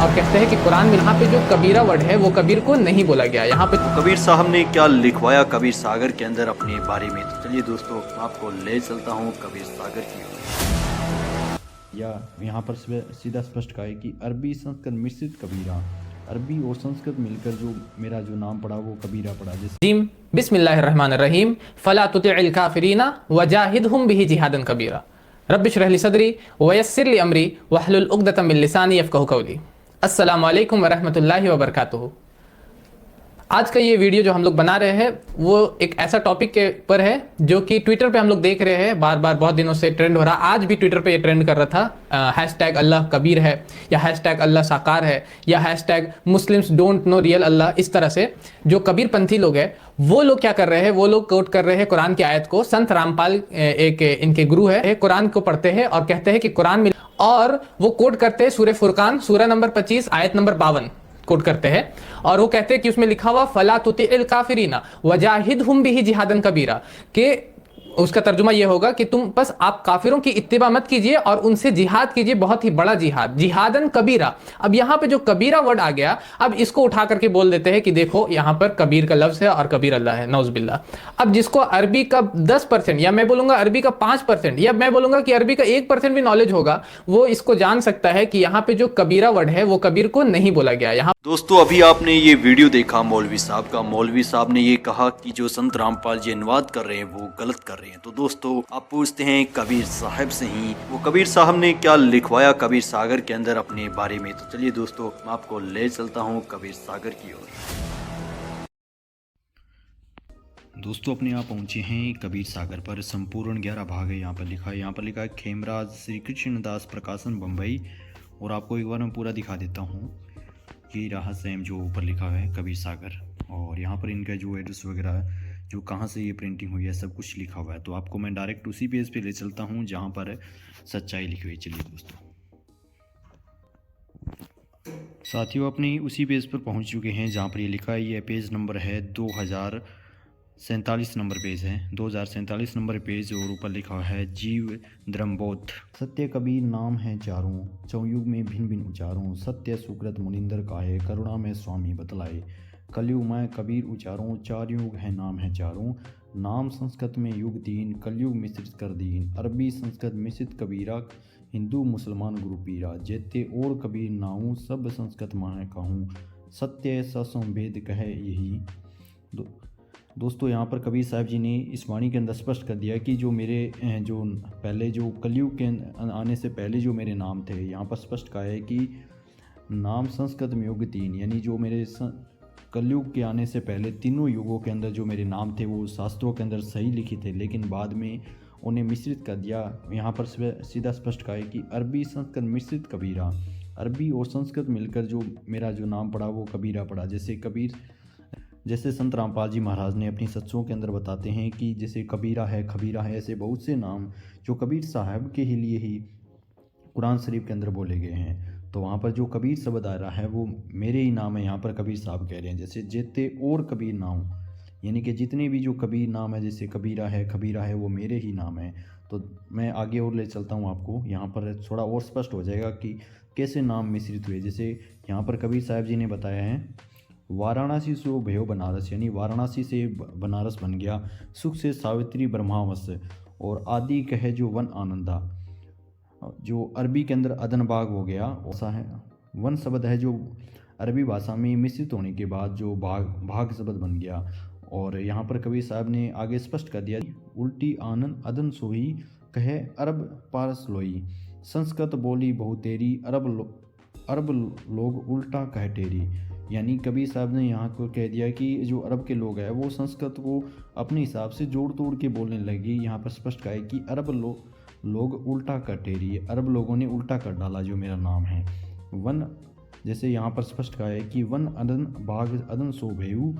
और कहते हैं कि कुरान में यहाँ पे जो कबीरा वर्ड है वो कबीर को नहीं बोला गया। यहाँ पे तो कबीर साहब ने क्या लिखवाया कबीर सागर के अंदर अपने बारे में, तो चलिए दोस्तों आपको ले चलता हूँ कबीर सागर की ओर। या यहाँ पर सीधा स्पष्ट कहा है कि अरबी संस्कृत मिश्रित कबीरा, अरबी और संस्कृत मिलकर जो मेरा जो नाम पड़ा वो कबीरा पड़ा। जैसे बिस्मिल्लाहिर्रहमानिर्रहीम फला तुतिइल काफिरीना वजाहिदहुम बिही जिहादन कबीरा रब्बि इश्रह ली सदरी वयस्सिर ली अमरी वहलुल उक़दतम मिन लिसानी यफ़क़हू क़ौली। अस्सलामु अलैकुम वरहमतुल्लाहि वबरकातुहू। आज का ये वीडियो जो हम लोग बना रहे हैं वो एक ऐसा टॉपिक के पर है जो कि ट्विटर पे हम लोग देख रहे हैं, बार बार बहुत दिनों से ट्रेंड हो रहा। आज भी ट्विटर पे ये ट्रेंड कर रहा था, हैशटैग अल्लाह कबीर है या हैशटैग अल्लाह साकार है या hashtag Muslims don't know real Allah. इस तरह से जो कबीर पंथी लोग हैं वो लोग क्या कर रहे हैं, वो लोग कोट कर रहे हैं कुरान की आयत को। संत रामपाल एक इनके गुरु है, कुरान को पढ़ते हैं और कहते हैं कि कुरान में, और वो कोट करते हैं सूरह फुरकान सूरह नंबर 25 आयत नंबर 52 कोट करते हैं और वो कहते हैं कि उसमें लिखा हुआ फला तुतिइल काफिरीना वजाहिदहुम बिही जिहादन कबीरा, के उसका तर्जुमा ये होगा कि तुम बस आप काफिरों की इत्तिबा मत कीजिए और उनसे जिहाद कीजिए, बहुत ही बड़ा जिहाद, जिहादन कबीरा। अब यहाँ पे जो कबीरा वर्ड आ गया, अब इसको उठा करके बोल देते हैं कि देखो यहाँ पर कबीर का लफ्ज है और कबीर अल्लाह है, नौज़ुबिल्लाह। अब जिसको अरबी का 10% या मैं बोलूंगा अरबी का 5% या मैं बोलूंगा कि अरबी का 1% भी नॉलेज होगा, वो इसको जान सकता है कि यहाँ पे जो कबीरा वर्ड है वो कबीर को नहीं बोला गया। यहाँ दोस्तों अभी आपने ये वीडियो देखा मौलवी साहब का। मौलवी साहब ने ये कहा कि जो संत रामपाल जी अनुवाद कर रहे हैं वो गलत कर रहे हैं। तो दोस्तों आप पूछते हैं कबीर साहब से ही, वो कबीर साहब ने क्या लिखवाया कबीर सागर के अंदर अपने बारे में, तो चलिए दोस्तों मैं आपको ले चलता हूँ कबीर सागर की ओर। दोस्तों अपने यहाँ पहुँचे हैं कबीर सागर पर। संपूर्ण 11 भाग है। यहाँ पर लिखा है खेमराज श्री कृष्णदास प्रकाशन बम्बई। और आपको एक बार मैं पूरा दिखा देता हूँ। ये रहा सेम जो ऊपर लिखा है कबीर सागर, और यहाँ पर इनका जो एड्रेस वगैरह है, जो कहाँ से ये प्रिंटिंग हुई है, सब कुछ लिखा हुआ है। तो आपको मैं डायरेक्ट उसी पेज पे ले चलता हूँ जहाँ पर सच्चाई लिखी हुई। चलिए दोस्तों, साथियों अपने उसी पेज पर पहुँच चुके हैं जहाँ पर ये लिखा है। ये पेज नंबर है 2047 नंबर पेज है, 2047 नंबर पेज। और ऊपर लिखा हुआ है जीव धर्मबोध। सत्य कबीर नाम है चारों, चौयुग में भिन्न भिन्न उचारों। सत्य सुकृत मुनिंदर काहे, करुणा में स्वामी बतलाए। कलयुग में कबीर उचारों, चार युग है नाम है चारों। नाम संस्कृत में युग 3, कलयुग मिश्रित कर दीन। अरबी संस्कृत मिश्रित कबीरा, हिंदू मुसलमान गुरु पीरा। जेते और कबीर नाऊँ, सब संस्कृत माँ कहूँ। सत्य ससंवेद कहे यही। दोस्तों यहाँ पर कबीर साहब जी ने इस वाणी के अंदर स्पष्ट कर दिया कि जो मेरे जो पहले जो कलयुग के आने से पहले जो मेरे नाम थे, यहाँ पर स्पष्ट कहा है कि नाम संस्कृत में युग 3, यानी जो मेरे कलयुग के आने से पहले तीनों युगों के अंदर जो मेरे नाम थे वो शास्त्रों के अंदर सही लिखे थे, लेकिन बाद में उन्हें मिश्रित कर दिया। यहाँ पर सीधा स्पष्ट कहा है कि अरबी संस्कृत मिश्रित कबीरा, अरबी और संस्कृत मिलकर जो मेरा जो नाम पड़ा वो कबीरा पड़ा। जैसे संत रामपाल जी महाराज ने अपनी सत्सों के अंदर बताते हैं कि जैसे कबीरा है, खबीरा है, ऐसे बहुत से नाम जो कबीर साहब के ही लिए ही कुरान शरीफ के अंदर बोले गए हैं। तो वहाँ पर जो कबीर शब्द आ रहा है वो मेरे ही नाम है, यहाँ पर कबीर साहब कह रहे हैं। जैसे जेते और कबीर नाम, यानी कि जितने भी जो कबीर नाम है, जैसे कबीरा है, खबीरा है, वो मेरे ही नाम है। तो मैं आगे और ले चलता हूँ आपको, यहाँ पर थोड़ा और स्पष्ट हो जाएगा कि कैसे नाम मिश्रित हुए। जैसे यहाँ पर कबीर साहब जी ने बताया है, वाराणसी से भयो बनारस, यानी वाराणसी से बनारस बन गया। सुख से सावित्री ब्रह्मावस, और आदि कहे जो वन आनंदा, जो अरबी के अंदर अदन बाग हो गया। ऐसा है वन शब्द है जो अरबी भाषा में मिश्रित होने के बाद जो भाग शब्द बन गया। और यहाँ पर कबीर साहब ने आगे स्पष्ट कर दिया, उल्टी आनंद अदन सोही कहे अरब पारस लोई। संस्कृत बोली बहुतेरी, अरब लोग उल्टा कह टेरी। यानी कबीर साहब ने यहाँ को कह दिया कि जो अरब के लोग हैं वो संस्कृत को अपने हिसाब से जोड़ तोड़ के बोलने लगे। यहाँ पर स्पष्ट कहा है कि अरब लोग उल्टा कर टेरी, अरब लोगों ने उल्टा कर डाला जो मेरा नाम है। वन, जैसे यहाँ पर स्पष्ट कहा है कि वन अदन बाग अदन सो भेयू,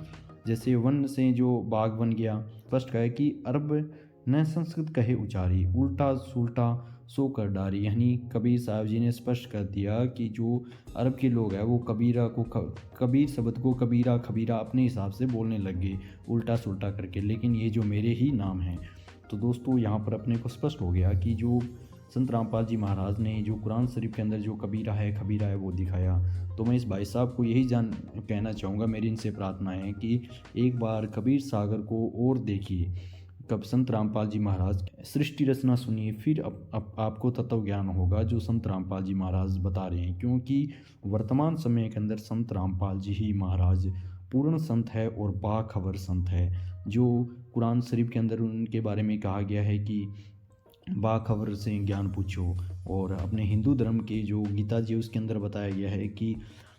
जैसे वन से जो बाग बन गया। स्पष्ट कहा है कि अरब न संस्कृत कहे उचारी, उल्टा सुल्टा सो कर डारी। यानी कबीर साहब जी ने स्पष्ट कर दिया कि जो अरब के लोग हैं वो कबीर शब्द को कबीरा खबीरा अपने हिसाब से बोलने लग गए, उल्टा सुल्टा करके, लेकिन ये जो मेरे ही नाम हैं। तो दोस्तों यहाँ पर अपने को स्पष्ट हो गया कि जो संत रामपाल जी महाराज ने जो कुरान शरीफ के अंदर जो कबीरा है खबीरा है वो दिखाया। तो मैं इस भाई साहब को यही कहना चाहूँगा, मेरी इनसे प्रार्थना है कि एक बार कबीर सागर को और देखिए, कब संत रामपाल जी महाराज सृष्टि रचना सुनिए, फिर आपको तत्व ज्ञान होगा जो संत रामपाल जी महाराज बता रहे हैं। क्योंकि वर्तमान समय के अंदर संत रामपाल जी ही महाराज पूर्ण संत है और बाखबर संत है। जो कुरान शरीफ के अंदर उनके बारे में कहा गया है कि बाखबर से ज्ञान पूछो, और अपने हिंदू धर्म के जो गीता जी उसके अंदर बताया गया है कि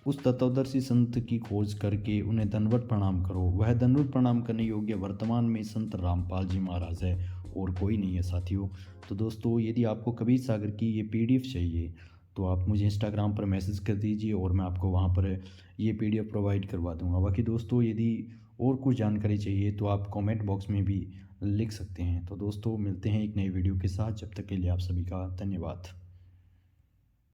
उस तत्वदर्शी संत की खोज करके उन्हें दंडवत प्रणाम करो। वह दंडवत प्रणाम करने योग्य वर्तमान में संत रामपाल जी महाराज है और कोई नहीं है साथियों। तो दोस्तों, यदि आपको कबीर सागर की ये PDF चाहिए तो आप मुझे इंस्टाग्राम पर मैसेज कर दीजिए और मैं आपको वहाँ पर ये PDF प्रोवाइड करवा दूँगा। बाकी दोस्तों, यदि और कुछ जानकारी चाहिए तो आप कमेंट बॉक्स में भी लिख सकते हैं। तो दोस्तों, मिलते हैं एक नई वीडियो के साथ, जब तक के लिए आप सभी का धन्यवाद।